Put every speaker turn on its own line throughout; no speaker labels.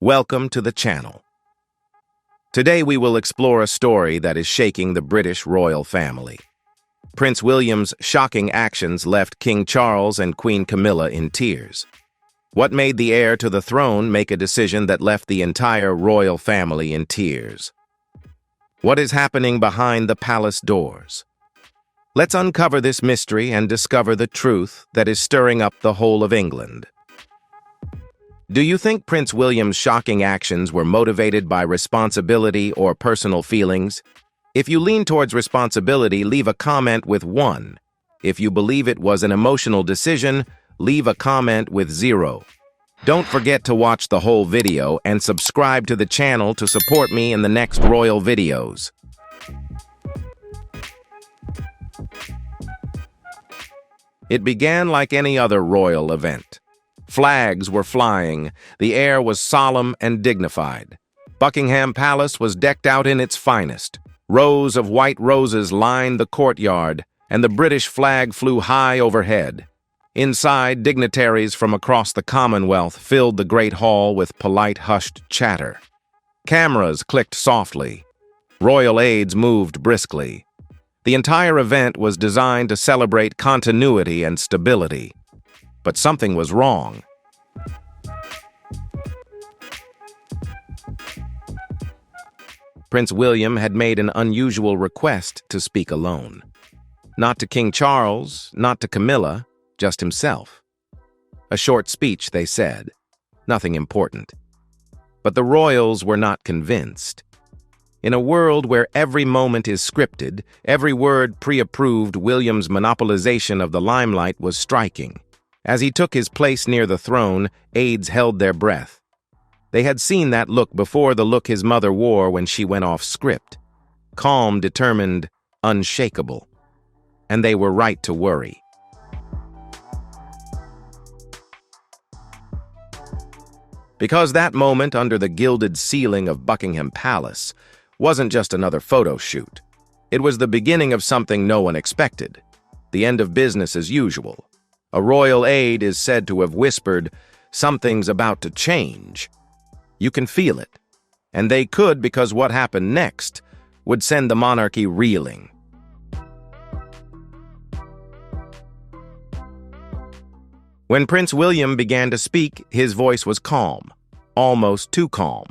Welcome to the channel. Today we will explore a story that is shaking the British royal family. Prince William's shocking actions left King Charles and Queen Camilla in tears. What made the heir to the throne make a decision that left the entire royal family in tears? What is happening behind the palace doors? Let's uncover this mystery and discover the truth that is stirring up the whole of England. Do you think Prince William's shocking actions were motivated by responsibility or personal feelings? If you lean towards responsibility, leave a comment with 1. If you believe it was an emotional decision, leave a comment with 0. Don't forget to watch the whole video and subscribe to the channel to support me in the next royal videos. It began like any other royal event. Flags were flying, the air was solemn and dignified. Buckingham Palace was decked out in its finest. Rows of white roses lined the courtyard, and the British flag flew high overhead. Inside, dignitaries from across the Commonwealth filled the great hall with polite, hushed chatter. Cameras clicked softly. Royal aides moved briskly. The entire event was designed to celebrate continuity and stability. But something was wrong. Prince William had made an unusual request to speak alone. Not to King Charles, not to Camilla, just himself. A short speech, they said. Nothing important. But the royals were not convinced. In a world where every moment is scripted, every word pre-approved, William's monopolization of the limelight was striking. As he took his place near the throne, aides held their breath. They had seen that look before, the look his mother wore when she went off script. Calm, determined, unshakable. And they were right to worry. Because that moment under the gilded ceiling of Buckingham Palace wasn't just another photo shoot. It was the beginning of something no one expected. The end of business as usual. A royal aide is said to have whispered, "Something's about to change." You can feel it. And they could, because what happened next would send the monarchy reeling. When Prince William began to speak, his voice was calm, almost too calm.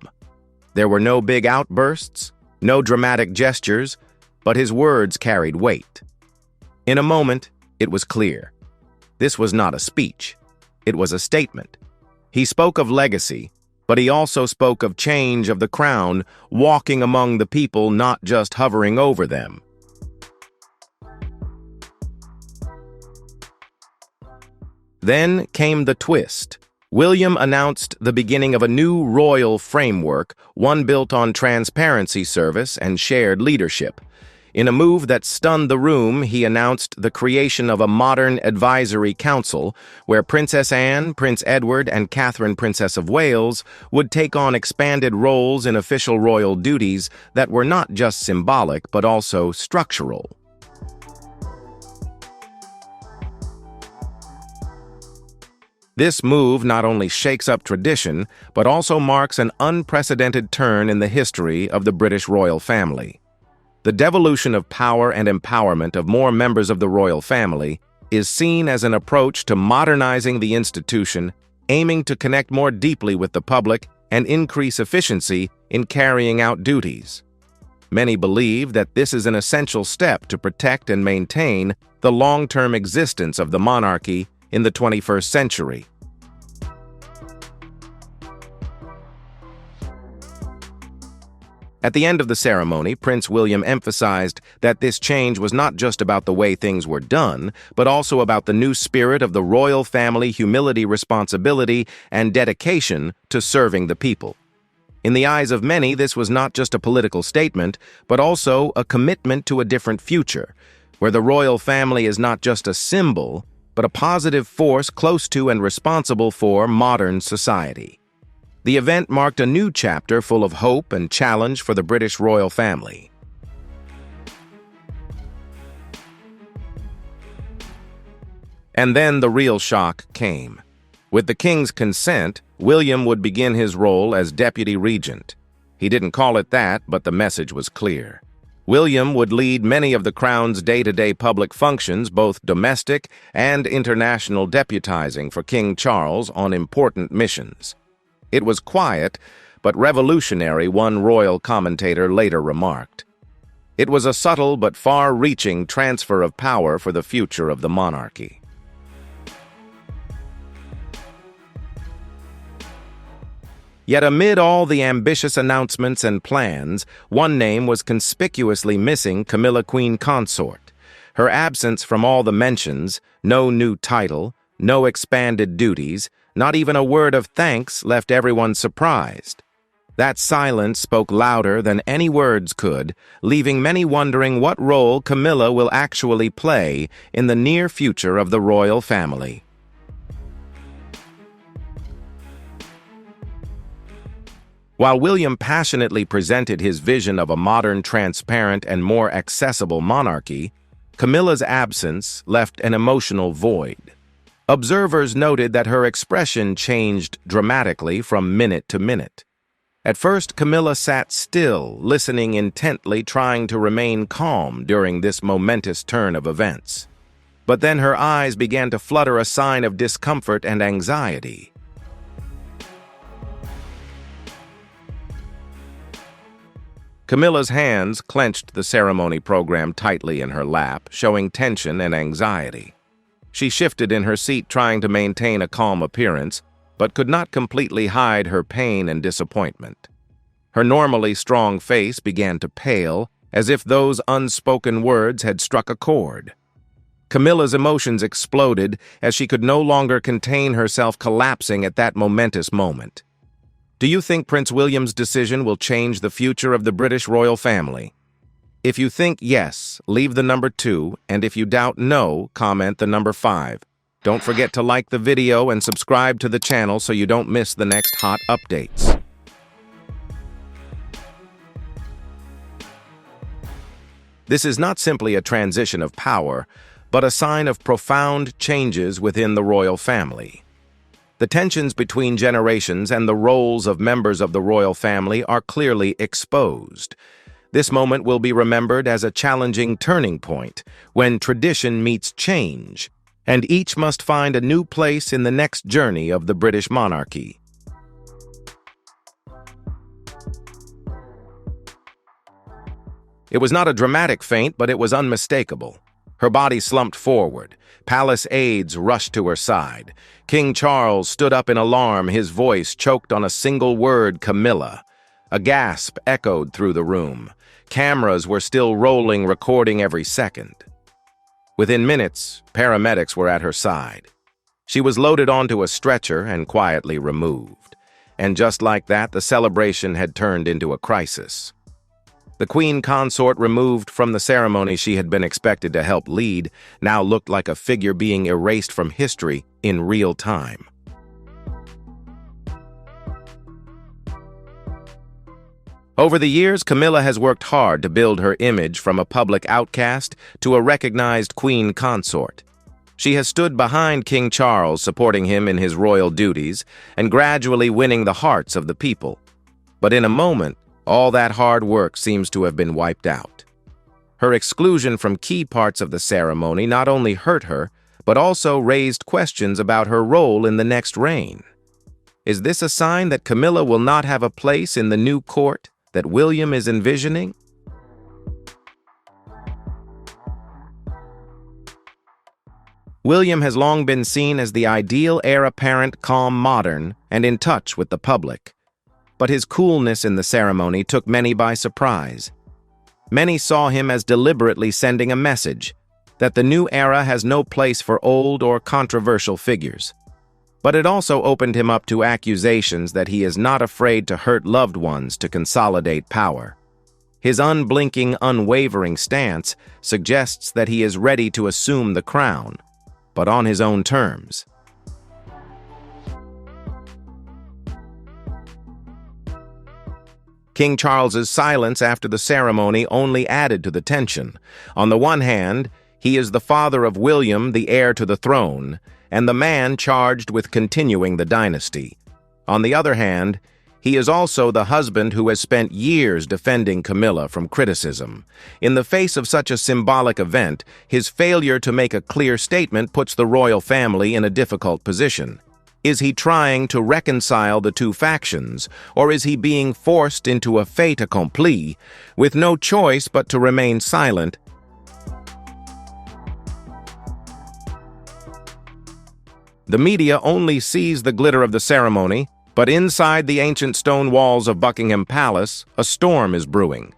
There were no big outbursts, no dramatic gestures, but his words carried weight. In a moment, it was clear. This was not a speech. It was a statement. He spoke of legacy, but he also spoke of change of the crown, walking among the people, not just hovering over them. Then came the twist. William announced the beginning of a new royal framework, one built on transparency, service, and shared leadership. In a move that stunned the room, he announced the creation of a modern advisory council where Princess Anne, Prince Edward, and Catherine, Princess of Wales, would take on expanded roles in official royal duties that were not just symbolic but also structural. This move not only shakes up tradition, but also marks an unprecedented turn in the history of the British royal family. The devolution of power and empowerment of more members of the royal family is seen as an approach to modernizing the institution, aiming to connect more deeply with the public and increase efficiency in carrying out duties. Many believe that this is an essential step to protect and maintain the long-term existence of the monarchy in the 21st century. At the end of the ceremony, Prince William emphasized that this change was not just about the way things were done, but also about the new spirit of the royal family, humility, responsibility, and dedication to serving the people. In the eyes of many, this was not just a political statement, but also a commitment to a different future, where the royal family is not just a symbol, but a positive force close to and responsible for modern society. The event marked a new chapter full of hope and challenge for the British royal family. And then the real shock came. With the king's consent, William would begin his role as deputy regent. He didn't call it that, but the message was clear. William would lead many of the crown's day-to-day public functions, both domestic and international, deputizing for King Charles on important missions. It was quiet, but revolutionary, one royal commentator later remarked. It was a subtle but far-reaching transfer of power for the future of the monarchy. Yet amid all the ambitious announcements and plans, one name was conspicuously missing: Camilla, Queen Consort. Her absence from all the mentions, no new title, no expanded duties, not even a word of thanks, left everyone surprised. That silence spoke louder than any words could, leaving many wondering what role Camilla will actually play in the near future of the royal family. While William passionately presented his vision of a modern, transparent, and more accessible monarchy, Camilla's absence left an emotional void. Observers noted that her expression changed dramatically from minute to minute. At first, Camilla sat still, listening intently, trying to remain calm during this momentous turn of events. But then her eyes began to flutter, a sign of discomfort and anxiety. Camilla's hands clenched the ceremony program tightly in her lap, showing tension and anxiety. She shifted in her seat, trying to maintain a calm appearance, but could not completely hide her pain and disappointment. Her normally strong face began to pale, as if those unspoken words had struck a chord. Camilla's emotions exploded as she could no longer contain herself, collapsing at that momentous moment. Do you think Prince William's decision will change the future of the British royal family? If you think yes, leave the number 2, and if you doubt no, comment the number 5. Don't forget to like the video and subscribe to the channel so you don't miss the next hot updates. This is not simply a transition of power, but a sign of profound changes within the royal family. The tensions between generations and the roles of members of the royal family are clearly exposed. This moment will be remembered as a challenging turning point, when tradition meets change, and each must find a new place in the next journey of the British monarchy. It was not a dramatic faint, but it was unmistakable. Her body slumped forward. Palace aides rushed to her side. King Charles stood up in alarm, his voice choked on a single word: Camilla. A gasp echoed through the room. Cameras were still rolling, recording every second. Within minutes, paramedics were at her side. She was loaded onto a stretcher and quietly removed. And just like that, the celebration had turned into a crisis. The Queen Consort, removed from the ceremony she had been expected to help lead, now looked like a figure being erased from history in real time. Over the years, Camilla has worked hard to build her image from a public outcast to a recognized Queen Consort. She has stood behind King Charles, supporting him in his royal duties, and gradually winning the hearts of the people. But in a moment, all that hard work seems to have been wiped out. Her exclusion from key parts of the ceremony not only hurt her, but also raised questions about her role in the next reign. Is this a sign that Camilla will not have a place in the new court that William is envisioning? William has long been seen as the ideal heir apparent, calm, modern, and in touch with the public. But his coolness in the ceremony took many by surprise. Many saw him as deliberately sending a message that the new era has no place for old or controversial figures. But it also opened him up to accusations that he is not afraid to hurt loved ones to consolidate power. His unblinking, unwavering stance suggests that he is ready to assume the crown, but on his own terms. King Charles's silence after the ceremony only added to the tension. On the one hand, he is the father of William, the heir to the throne, and the man charged with continuing the dynasty. On the other hand, he is also the husband who has spent years defending Camilla from criticism. In the face of such a symbolic event, his failure to make a clear statement puts the royal family in a difficult position. Is he trying to reconcile the two factions, or is he being forced into a fait accompli, with no choice but to remain silent? The media only sees the glitter of the ceremony, but inside the ancient stone walls of Buckingham Palace, a storm is brewing.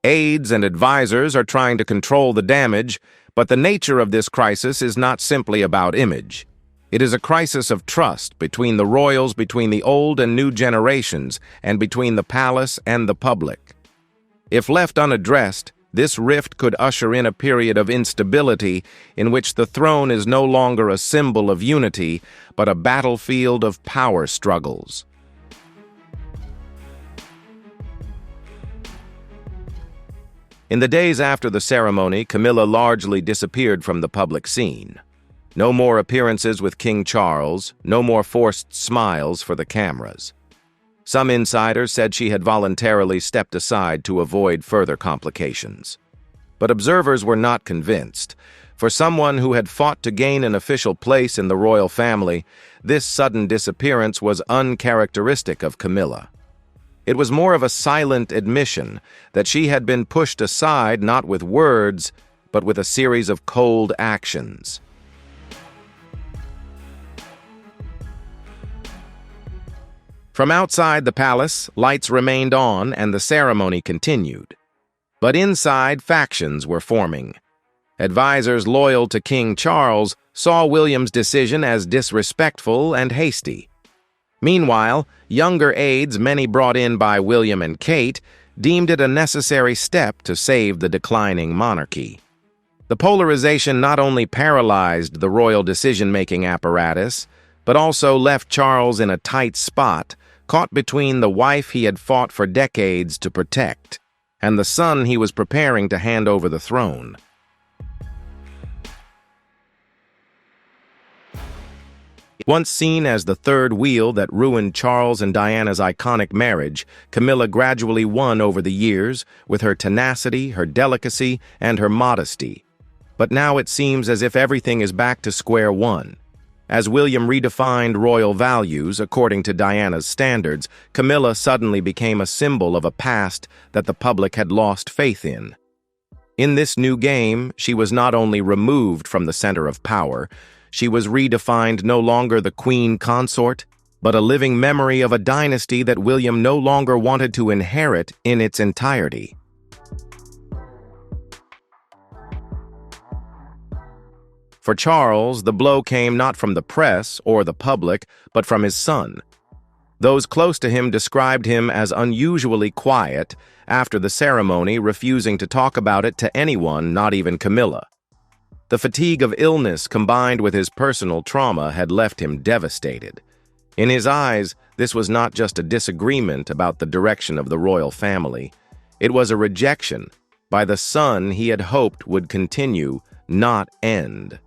Aides and advisors are trying to control the damage, but the nature of this crisis is not simply about image. It is a crisis of trust between the royals, between the old and new generations, and between the palace and the public. If left unaddressed, this rift could usher in a period of instability in which the throne is no longer a symbol of unity, but a battlefield of power struggles. In the days after the ceremony, Camilla largely disappeared from the public scene. No more appearances with King Charles, no more forced smiles for the cameras. Some insiders said she had voluntarily stepped aside to avoid further complications. But observers were not convinced. For someone who had fought to gain an official place in the royal family, this sudden disappearance was uncharacteristic of Camilla. It was more of a silent admission that she had been pushed aside not with words, but with a series of cold actions. From outside the palace, lights remained on and the ceremony continued. But inside, factions were forming. Advisors loyal to King Charles saw William's decision as disrespectful and hasty. Meanwhile, younger aides, many brought in by William and Kate, deemed it a necessary step to save the declining monarchy. The polarization not only paralyzed the royal decision-making apparatus, but also left Charles in a tight spot, caught between the wife he had fought for decades to protect and the son he was preparing to hand over the throne. Once seen as the third wheel that ruined Charles and Diana's iconic marriage, Camilla gradually won over the years with her tenacity, her delicacy, and her modesty. But now it seems as if everything is back to square one. As William redefined royal values according to Diana's standards, Camilla suddenly became a symbol of a past that the public had lost faith in. In this new game, she was not only removed from the center of power, she was redefined no longer the queen consort, but a living memory of a dynasty that William no longer wanted to inherit in its entirety. For Charles, the blow came not from the press or the public, but from his son. Those close to him described him as unusually quiet after the ceremony, refusing to talk about it to anyone, not even Camilla. The fatigue of illness combined with his personal trauma had left him devastated. In his eyes, this was not just a disagreement about the direction of the royal family. It was a rejection by the son he had hoped would continue, not end.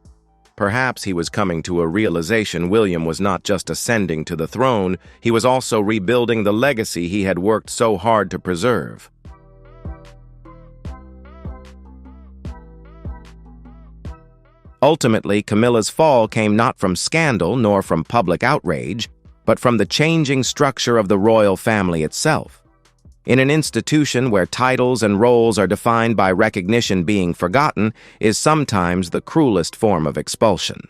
Perhaps he was coming to a realization William was not just ascending to the throne, he was also rebuilding the legacy he had worked so hard to preserve. Ultimately, Camilla's fall came not from scandal nor from public outrage, but from the changing structure of the royal family itself. In an institution where titles and roles are defined by recognition, being forgotten is sometimes the cruelest form of expulsion.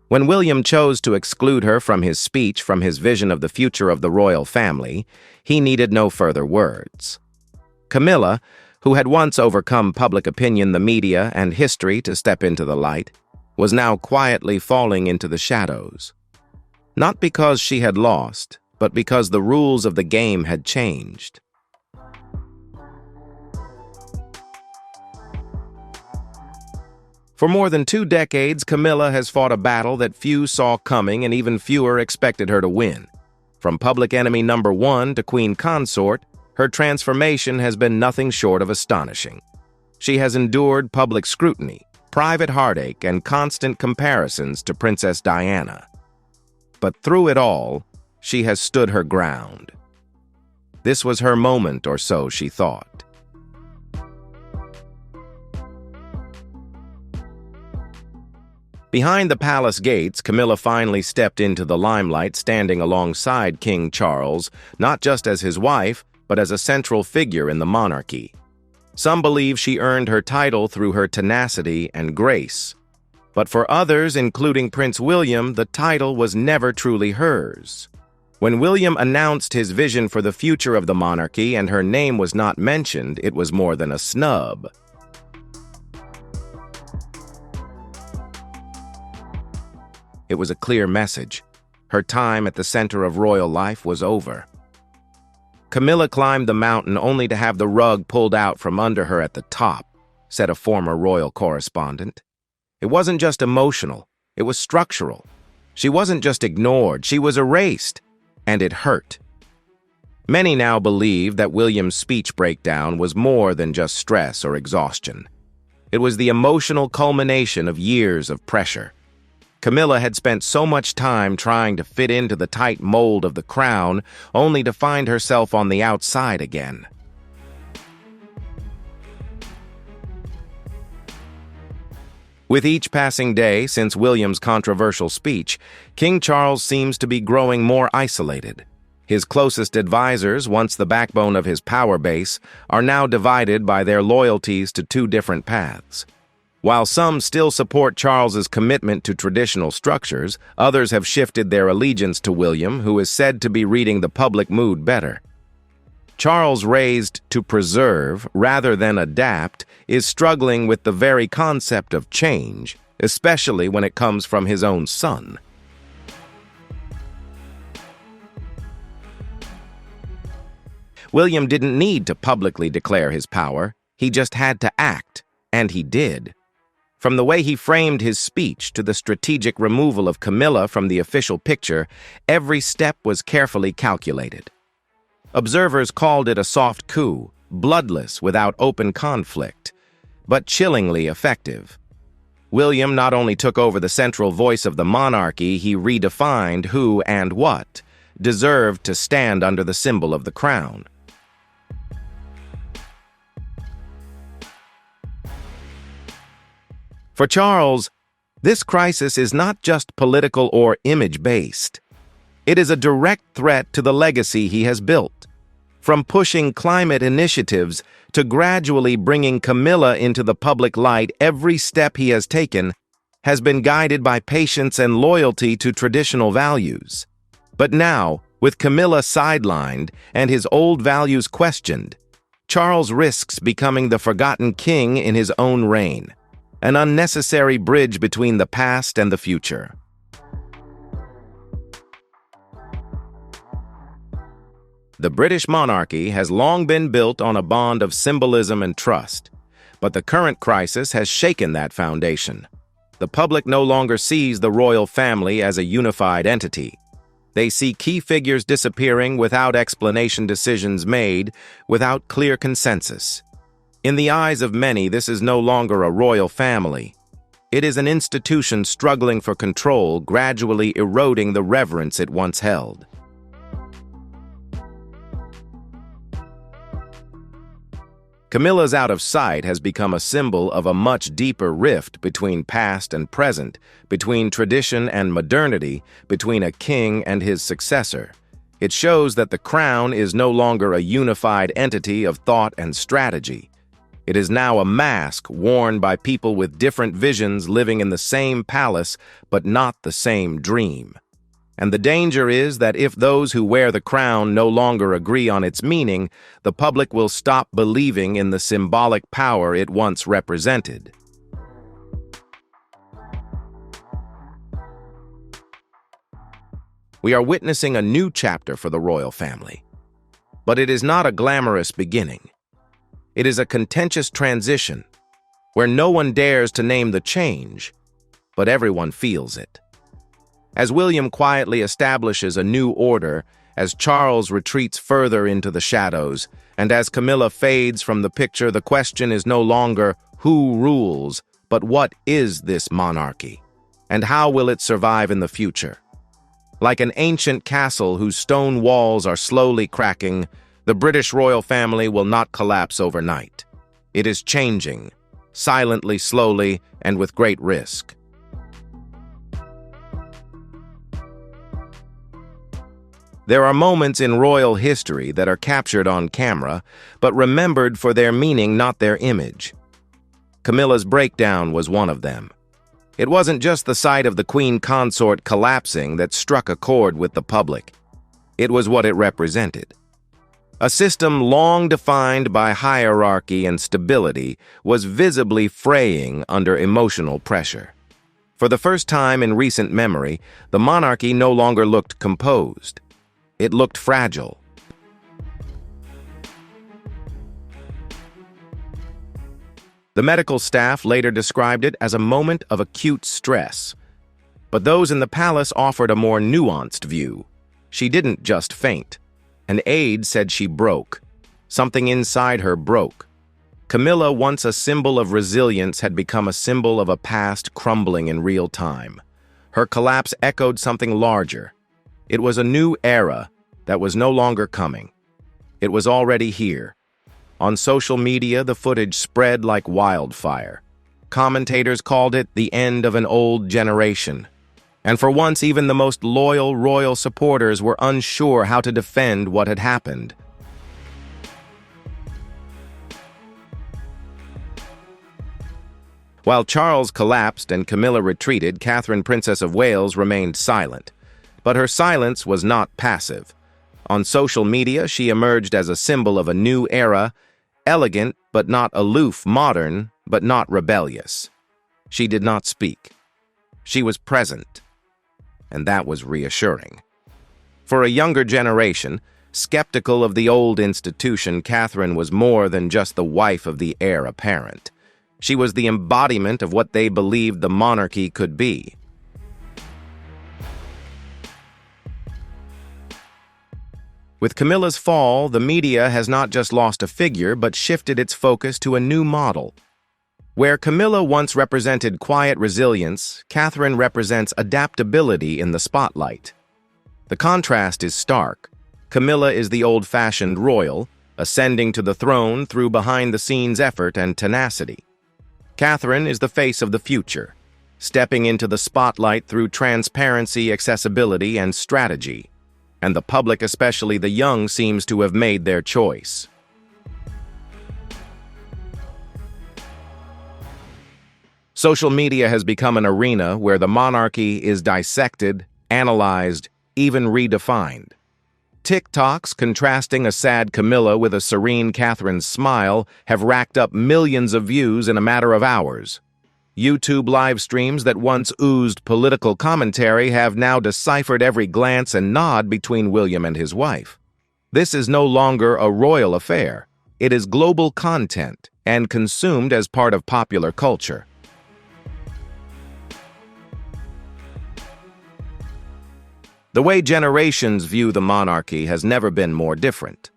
When William chose to exclude her from his speech, from his vision of the future of the royal family, he needed no further words. Camilla, who had once overcome public opinion, the media, and history to step into the light, was now quietly falling into the shadows. Not because she had lost, but because the rules of the game had changed. For more than 2 decades, Camilla has fought a battle that few saw coming and even fewer expected her to win. From public enemy number 1 to queen consort, her transformation has been nothing short of astonishing. She has endured public scrutiny, private heartache, and constant comparisons to Princess Diana. But through it all, she has stood her ground. This was her moment, or so she thought. Behind the palace gates, Camilla finally stepped into the limelight, standing alongside King Charles, not just as his wife, but as a central figure in the monarchy. Some believe she earned her title through her tenacity and grace. But for others, including Prince William, the title was never truly hers. When William announced his vision for the future of the monarchy and her name was not mentioned, it was more than a snub. It was a clear message. Her time at the center of royal life was over. Camilla climbed the mountain only to have the rug pulled out from under her at the top, said a former royal correspondent. It wasn't just emotional, it was structural. She wasn't just ignored, she was erased, and it hurt. Many now believe that William's speech breakdown was more than just stress or exhaustion. It was the emotional culmination of years of pressure. Camilla had spent so much time trying to fit into the tight mold of the crown, only to find herself on the outside again. With each passing day since William's controversial speech, King Charles seems to be growing more isolated. His closest advisors, once the backbone of his power base, are now divided by their loyalties to two different paths. While some still support Charles's commitment to traditional structures, others have shifted their allegiance to William, who is said to be reading the public mood better. Charles, raised to preserve rather than adapt, is struggling with the very concept of change, especially when it comes from his own son. William didn't need to publicly declare his power, he just had to act, and he did. From the way he framed his speech to the strategic removal of Camilla from the official picture, every step was carefully calculated. Observers called it a soft coup, bloodless without open conflict, but chillingly effective. William not only took over the central voice of the monarchy, he redefined who and what deserved to stand under the symbol of the crown. For Charles, this crisis is not just political or image-based. It is a direct threat to the legacy he has built. From pushing climate initiatives to gradually bringing Camilla into the public light, every step he has taken has been guided by patience and loyalty to traditional values. But now, with Camilla sidelined and his old values questioned, Charles risks becoming the forgotten king in his own reign, an unnecessary bridge between the past and the future. The British monarchy has long been built on a bond of symbolism and trust, but the current crisis has shaken that foundation. The public no longer sees the royal family as a unified entity. They see key figures disappearing without explanation, decisions made without clear consensus. In the eyes of many, this is no longer a royal family. It is an institution struggling for control, gradually eroding the reverence it once held. Camilla's out of sight has become a symbol of a much deeper rift between past and present, between tradition and modernity, between a king and his successor. It shows that the crown is no longer a unified entity of thought and strategy. It is now a mask worn by people with different visions living in the same palace but not the same dream. And the danger is that if those who wear the crown no longer agree on its meaning, the public will stop believing in the symbolic power it once represented. We are witnessing a new chapter for the royal family. But it is not a glamorous beginning. It is a contentious transition, where no one dares to name the change, but everyone feels it. As William quietly establishes a new order, as Charles retreats further into the shadows, and as Camilla fades from the picture, the question is no longer who rules, But what is this monarchy? And how will it survive in the future? Like an ancient castle whose stone walls are slowly cracking, the British royal family will not collapse overnight. It is changing, silently, slowly, and with great risk. There are moments in royal history that are captured on camera, but remembered for their meaning, not their image. Camilla's breakdown was one of them. It wasn't just the sight of the queen consort collapsing that struck a chord with the public. It was what it represented. A system long defined by hierarchy and stability was visibly fraying under emotional pressure. For the first time in recent memory, the monarchy no longer looked composed. It looked fragile. The medical staff later described it as a moment of acute stress. But those in the palace offered a more nuanced view. She didn't just faint. An aide said she broke. Something inside her broke. Camilla, once a symbol of resilience, had become a symbol of a past crumbling in real time. Her collapse echoed something larger. It was a new era that was no longer coming. It was already here. On social media, the footage spread like wildfire. Commentators called it the end of an old generation. And for once, even the most loyal royal supporters were unsure how to defend what had happened. While Charles collapsed and Camilla retreated, Catherine, Princess of Wales, remained silent. But her silence was not passive. On social media, she emerged as a symbol of a new era, elegant but not aloof, modern but not rebellious. She did not speak. She was present, and that was reassuring. For a younger generation, skeptical of the old institution, Catherine was more than just the wife of the heir apparent. She was the embodiment of what they believed the monarchy could be. With Camilla's fall, the media has not just lost a figure, but shifted its focus to a new model. Where Camilla once represented quiet resilience, Catherine represents adaptability in the spotlight. The contrast is stark. Camilla is the old-fashioned royal, ascending to the throne through behind-the-scenes effort and tenacity. Catherine is the face of the future, stepping into the spotlight through transparency, accessibility, and strategy. And the public, especially the young, seems to have made their choice. Social media has become an arena where the monarchy is dissected, analyzed, even redefined. TikToks contrasting a sad Camilla with a serene Catherine's smile have racked up millions of views in a matter of hours. YouTube live streams that once oozed political commentary have now deciphered every glance and nod between William and his wife. This is no longer a royal affair. It is global content and consumed as part of popular culture. The way generations view the monarchy has never been more different.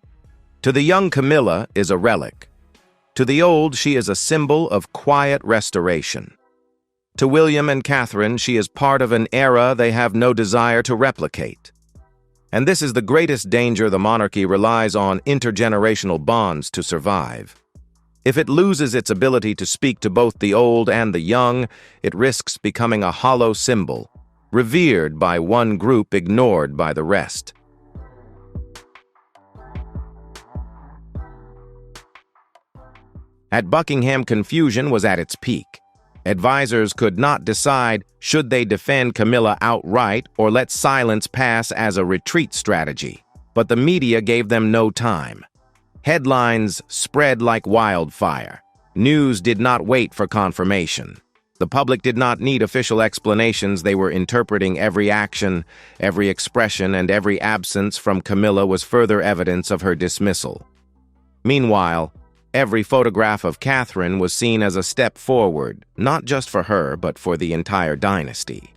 To the young, Camilla is a relic. To the old, she is a symbol of quiet restoration. To William and Catherine, she is part of an era they have no desire to replicate. And this is the greatest danger the monarchy relies on intergenerational bonds to survive. If it loses its ability to speak to both the old and the young, it risks becoming a hollow symbol, revered by one group, ignored by the rest. At Buckingham, confusion was at its peak. Advisors could not decide should they defend Camilla outright or let silence pass as a retreat strategy. But the media gave them no time. Headlines spread like wildfire. News did not wait for confirmation. The public did not need official explanations. They were interpreting every action, every expression, and every absence from Camilla was further evidence of her dismissal. Meanwhile, every photograph of Catherine was seen as a step forward, not just for her, but for the entire dynasty.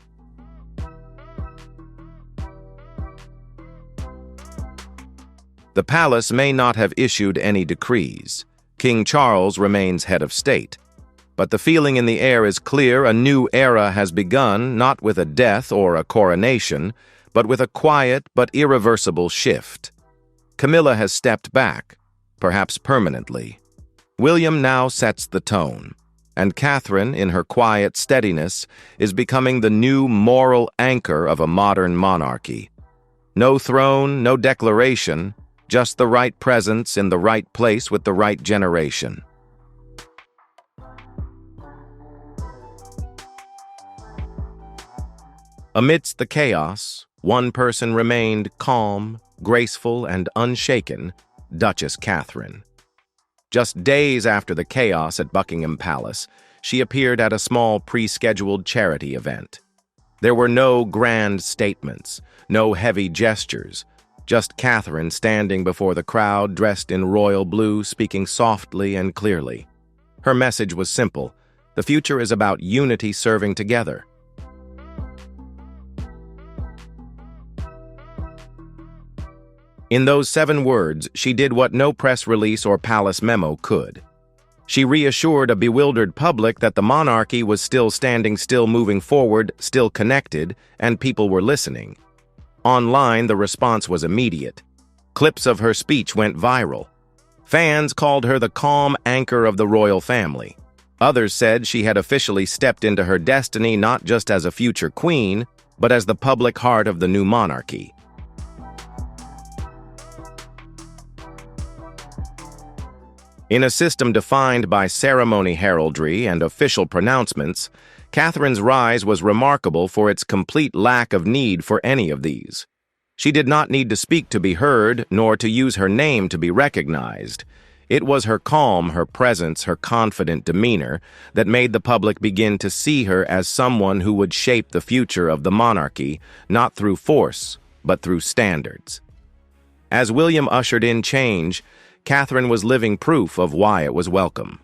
The palace may not have issued any decrees. King Charles remains head of state. But the feeling in the air is clear: a new era has begun, not with a death or a coronation, but with a quiet but irreversible shift. Camilla has stepped back, perhaps permanently. William now sets the tone, and Catherine, in her quiet steadiness, is becoming the new moral anchor of a modern monarchy. No throne, no declaration, just the right presence in the right place with the right generation. Amidst the chaos, one person remained calm, graceful, and unshaken: Duchess Catherine. Just days after the chaos at Buckingham Palace, she appeared at a small pre-scheduled charity event. There were no grand statements, no heavy gestures, just Catherine standing before the crowd dressed in royal blue, speaking softly and clearly. Her message was simple: the future is about unity serving together. In those 7 words, she did what no press release or palace memo could. She reassured a bewildered public that the monarchy was still standing, still moving forward, still connected, and people were listening. Online, the response was immediate. Clips of her speech went viral. Fans called her the calm anchor of the royal family. Others said she had officially stepped into her destiny, not just as a future queen, but as the public heart of the new monarchy. In a system defined by ceremony heraldry and official pronouncements, Catherine's rise was remarkable for its complete lack of need for any of these. She did not need to speak to be heard, nor to use her name to be recognized. It was her calm, her presence, her confident demeanor that made the public begin to see her as someone who would shape the future of the monarchy, not through force, but through standards. As William ushered in change, Catherine was living proof of why it was welcome.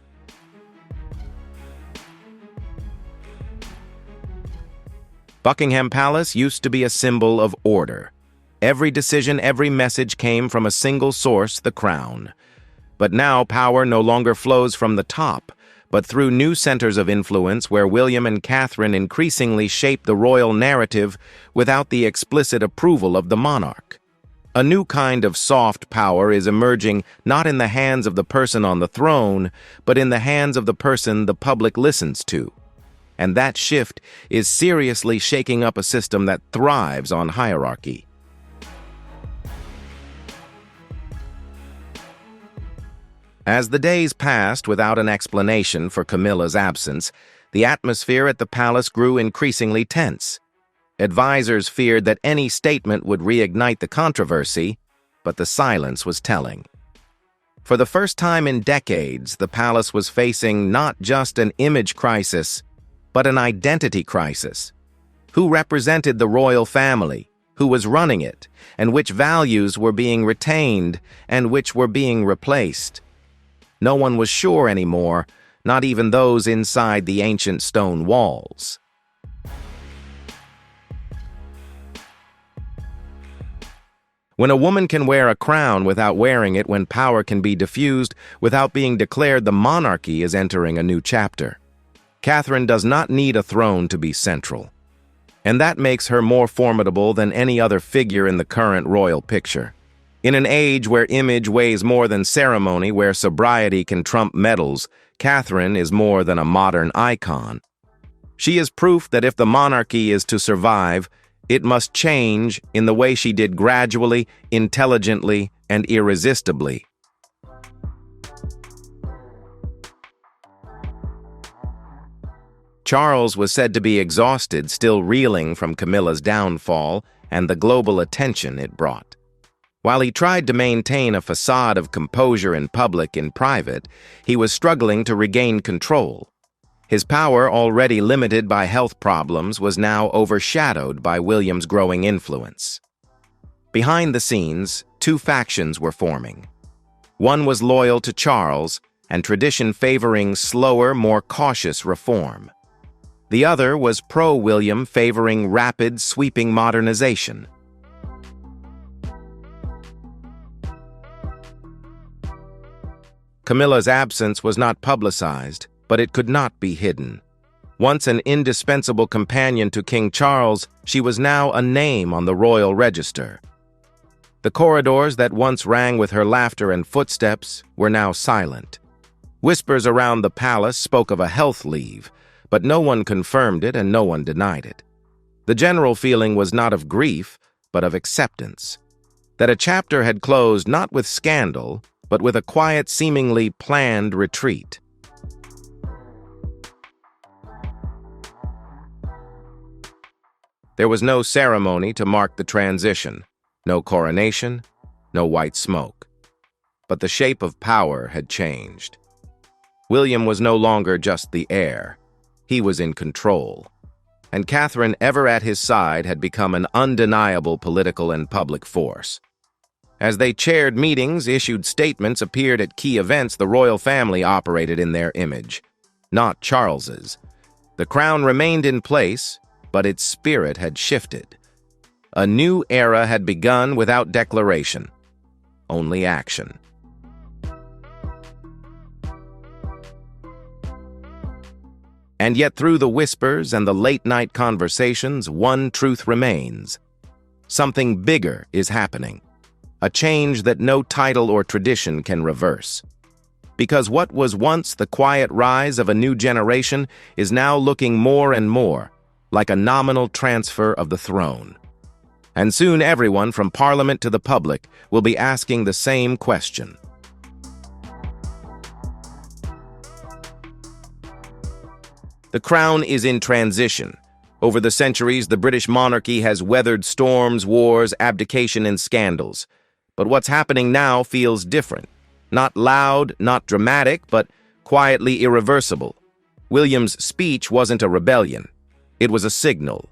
Buckingham Palace used to be a symbol of order. Every decision, every message came from a single source, the crown. But now power no longer flows from the top, but through new centers of influence where William and Catherine increasingly shape the royal narrative without the explicit approval of the monarch. A new kind of soft power is emerging, not in the hands of the person on the throne, but in the hands of the person the public listens to. And that shift is seriously shaking up a system that thrives on hierarchy. As the days passed without an explanation for Camilla's absence, the atmosphere at the palace grew increasingly tense. Advisors feared that any statement would reignite the controversy, but the silence was telling. For the first time in decades, the palace was facing not just an image crisis, but an identity crisis. Who represented the royal family? Who was running it? And which values were being retained and which were being replaced? No one was sure anymore, not even those inside the ancient stone walls. When a woman can wear a crown without wearing it, when power can be diffused without being declared, the monarchy is entering a new chapter. Catherine does not need a throne to be central. And that makes her more formidable than any other figure in the current royal picture. In an age where image weighs more than ceremony, where sobriety can trump medals, Catherine is more than a modern icon. She is proof that if the monarchy is to survive, it must change in the way she did, gradually, intelligently, and irresistibly. Charles was said to be exhausted, still reeling from Camilla's downfall and the global attention it brought. While he tried to maintain a facade of composure in public, in private, he was struggling to regain control. His power, already limited by health problems, was now overshadowed by William's growing influence. Behind the scenes, 2 factions were forming. One was loyal to Charles and tradition favoring slower, more cautious reform. The other was pro-William, favoring rapid, sweeping modernization. Camilla's absence was not publicized, but it could not be hidden. Once an indispensable companion to King Charles, she was now a name on the royal register. The corridors that once rang with her laughter and footsteps were now silent. Whispers around the palace spoke of a health leave, but no one confirmed it and no one denied it. The general feeling was not of grief, but of acceptance. That a chapter had closed not with scandal, but with a quiet, seemingly planned retreat. There was no ceremony to mark the transition, no coronation, no white smoke. But the shape of power had changed. William was no longer just the heir. He was in control. And Catherine, ever at his side, had become an undeniable political and public force. As they chaired meetings, issued statements, appeared at key events, the royal family operated in their image, not Charles's. The crown remained in place, but its spirit had shifted. A new era had begun without declaration, only action. And yet through the whispers and the late-night conversations, one truth remains. Something bigger is happening. A change that no title or tradition can reverse. Because what was once the quiet rise of a new generation is now looking more and more like a nominal transfer of the throne. And soon everyone, from Parliament to the public, will be asking the same question. The crown is in transition. Over the centuries, the British monarchy has weathered storms, wars, abdication, and scandals. But what's happening now feels different. Not loud, not dramatic, but quietly irreversible. William's speech wasn't a rebellion. It was a signal.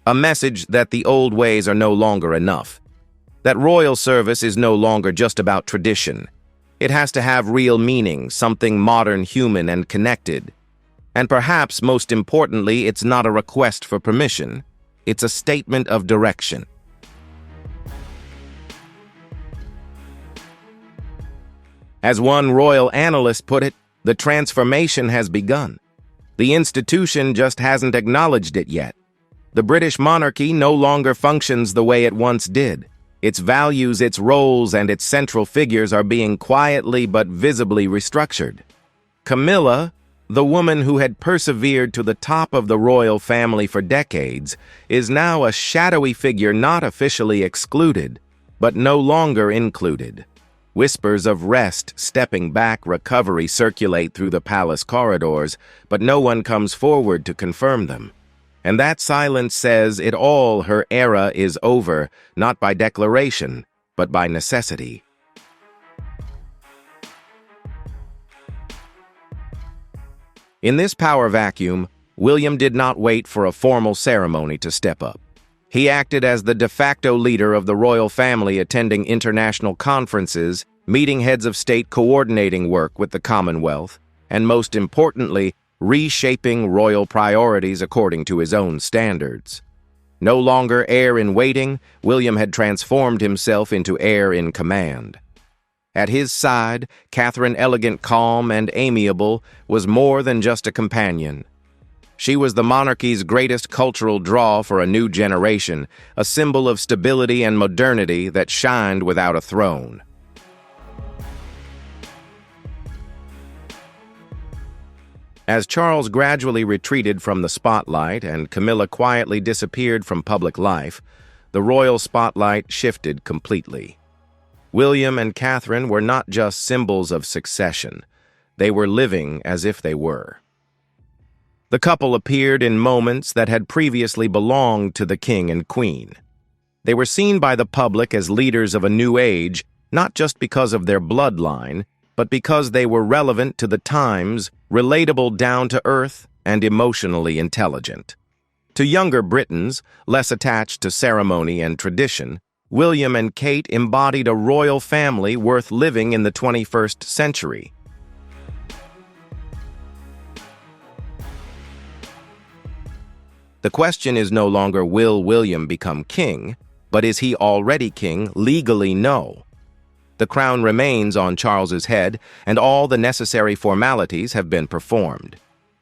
A message that the old ways are no longer enough. That royal service is no longer just about tradition. It has to have real meaning, something modern, human, and connected. And perhaps most importantly, it's not a request for permission. It's a statement of direction. As one royal analyst put it, the transformation has begun. The institution just hasn't acknowledged it yet. The British monarchy no longer functions the way it once did. Its values, its roles, and its central figures are being quietly but visibly restructured. Camilla, the woman who had persevered to the top of the royal family for decades, is now a shadowy figure not officially excluded, but no longer included. Whispers of rest, stepping back, recovery circulate through the palace corridors, but no one comes forward to confirm them. And that silence says it all: her era is over, not by declaration, but by necessity. In this power vacuum, William did not wait for a formal ceremony to step up. He acted as the de facto leader of the royal family, attending international conferences, meeting heads of state, coordinating work with the Commonwealth, and most importantly, reshaping royal priorities according to his own standards. No longer heir in waiting, William had transformed himself into heir in command. At his side, Catherine, elegant, calm, and amiable, was more than just a companion. She was the monarchy's greatest cultural draw for a new generation, a symbol of stability and modernity that shined without a throne. As Charles gradually retreated from the spotlight and Camilla quietly disappeared from public life, the royal spotlight shifted completely. William and Catherine were not just symbols of succession. They were living as if they were. The couple appeared in moments that had previously belonged to the king and queen. They were seen by the public as leaders of a new age, not just because of their bloodline, but because they were relevant to the times, relatable, down to earth, and emotionally intelligent. To younger Britons, less attached to ceremony and tradition, William and Kate embodied a royal family worth living in the 21st century. The question is no longer, will William become king, but is he already king? Legally, no. the crown remains on Charles's head, and all the necessary formalities have been performed.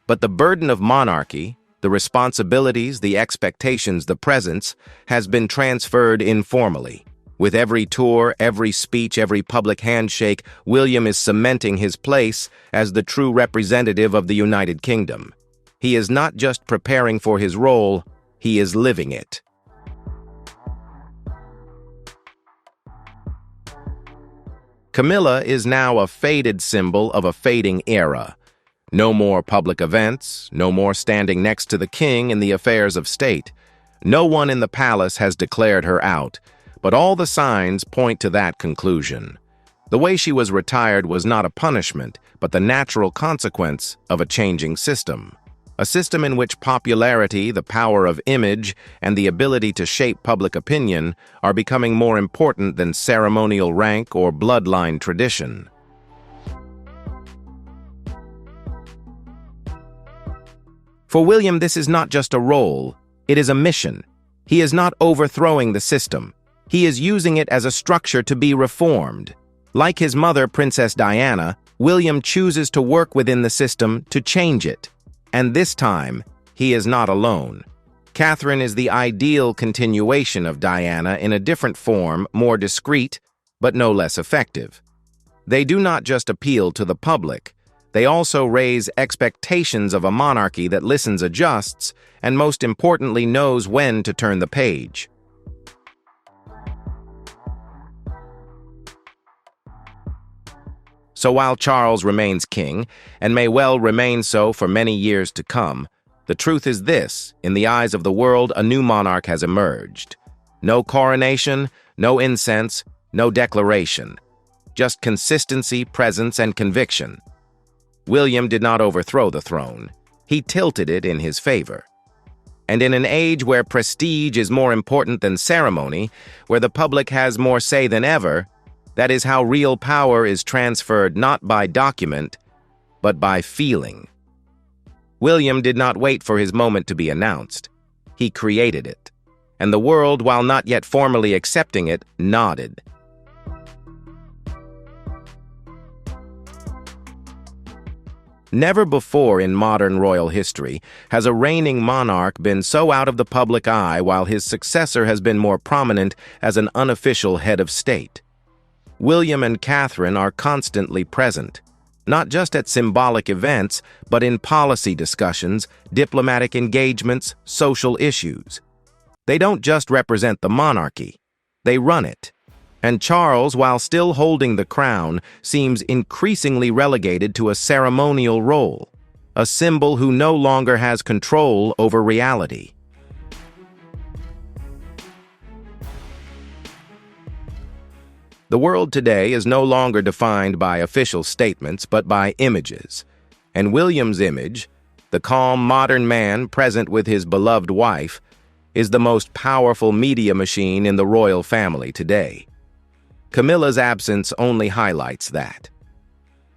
But the burden of monarchy, the responsibilities, the expectations, the presence, has been transferred informally. With every tour, every speech, every public handshake, William is cementing his place as the true representative of the United Kingdom. He is not just preparing for his role, he is living it. Camilla is now a faded symbol of a fading era. No more public events, no more standing next to the king in the affairs of state. No one in the palace has declared her out, but all the signs point to that conclusion. The way she was retired was not a punishment, but the natural consequence of a changing system. A system in which popularity, the power of image, and the ability to shape public opinion are becoming more important than ceremonial rank or bloodline tradition. For William, this is not just a role, it is a mission. He is not overthrowing the system. He is using it as a structure to be reformed. Like his mother, Princess Diana, William chooses to work within the system to change it. And this time, he is not alone. Catherine is the ideal continuation of Diana in a different form, more discreet, but no less effective. They do not just appeal to the public, they also raise expectations of a monarchy that listens, adjusts, and most importantly knows when to turn the page. So while Charles remains king, and may well remain so for many years to come, the truth is this: in the eyes of the world, a new monarch has emerged. No coronation, no incense, no declaration. Just consistency, presence, and conviction. William did not overthrow the throne. He tilted it in his favor. And in an age where prestige is more important than ceremony, where the public has more say than ever, that is how real power is transferred, not by document, but by feeling. William did not wait for his moment to be announced. He created it. And the world, while not yet formally accepting it, nodded. Never before in modern royal history has a reigning monarch been so out of the public eye, while his successor has been more prominent as an unofficial head of state. William and Catherine are constantly present, not just at symbolic events, but in policy discussions, diplomatic engagements, social issues. They don't just represent the monarchy, they run it. And Charles, while still holding the crown, seems increasingly relegated to a ceremonial role, a symbol who no longer has control over reality. The world today is no longer defined by official statements, but by images. And William's image, the calm modern man present with his beloved wife, is the most powerful media machine in the royal family today. Camilla's absence only highlights that.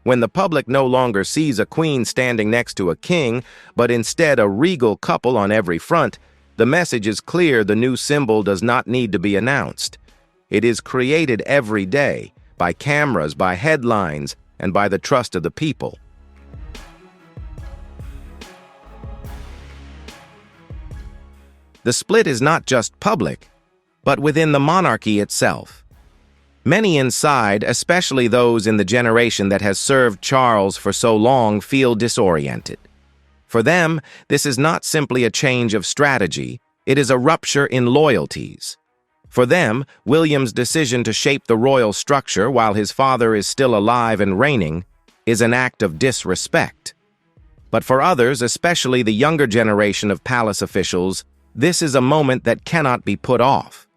When the public no longer sees a queen standing next to a king, but instead a regal couple on every front, the message is clear: the new symbol does not need to be announced. It is created every day, by cameras, by headlines, and by the trust of the people. The split is not just public, but within the monarchy itself. Many inside, especially those in the generation that has served Charles for so long, feel disoriented. For them, this is not simply a change of strategy, it is a rupture in loyalties. For them, William's decision to shape the royal structure while his father is still alive and reigning is an act of disrespect. But for others, especially the younger generation of palace officials, this is a moment that cannot be put off.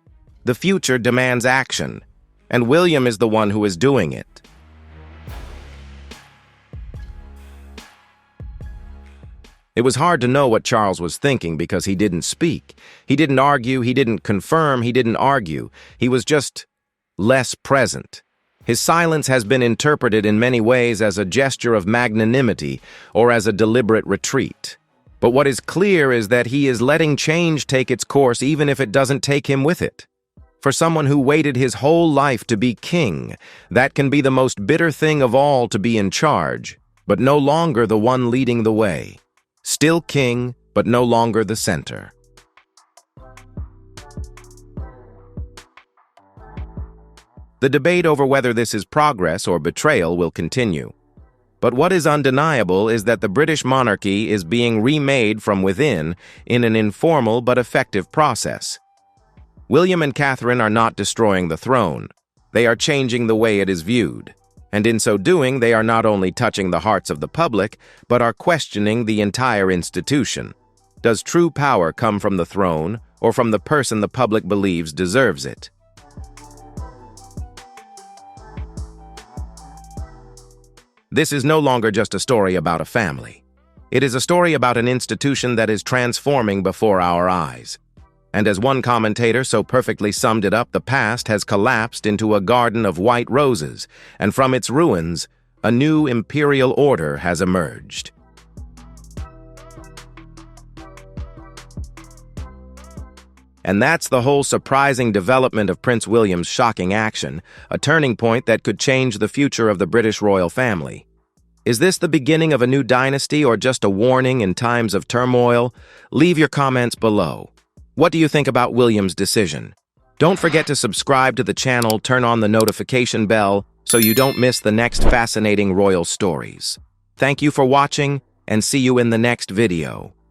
The future demands action, and William is the one who is doing it. It was hard to know what Charles was thinking because he didn't speak. He didn't argue, he didn't confirm, he didn't argue. He was just less present. His silence has been interpreted in many ways as a gesture of magnanimity or as a deliberate retreat. But what is clear is that he is letting change take its course even if it doesn't take him with it. For someone who waited his whole life to be king, that can be the most bitter thing of all, to be in charge, but no longer the one leading the way. Still king, but no longer the center. The debate over whether this is progress or betrayal will continue. But what is undeniable is that the British monarchy is being remade from within in an informal but effective process. William and Catherine are not destroying the throne. They are changing the way it is viewed. And in so doing, they are not only touching the hearts of the public, but are questioning the entire institution. Does true power come from the throne, or from the person the public believes deserves it? This is no longer just a story about a family. It is a story about an institution that is transforming before our eyes. And as one commentator so perfectly summed it up, the past has collapsed into a garden of white roses, and from its ruins, a new imperial order has emerged. And that's the whole surprising development of Prince William's shocking action, a turning point that could change the future of the British royal family. Is this the beginning of a new dynasty or just a warning in times of turmoil? Leave your comments below. What do you think about William's decision? Don't forget to subscribe to the channel, turn on the notification bell so you don't miss the next fascinating royal stories. Thank you for watching, and see you in the next video.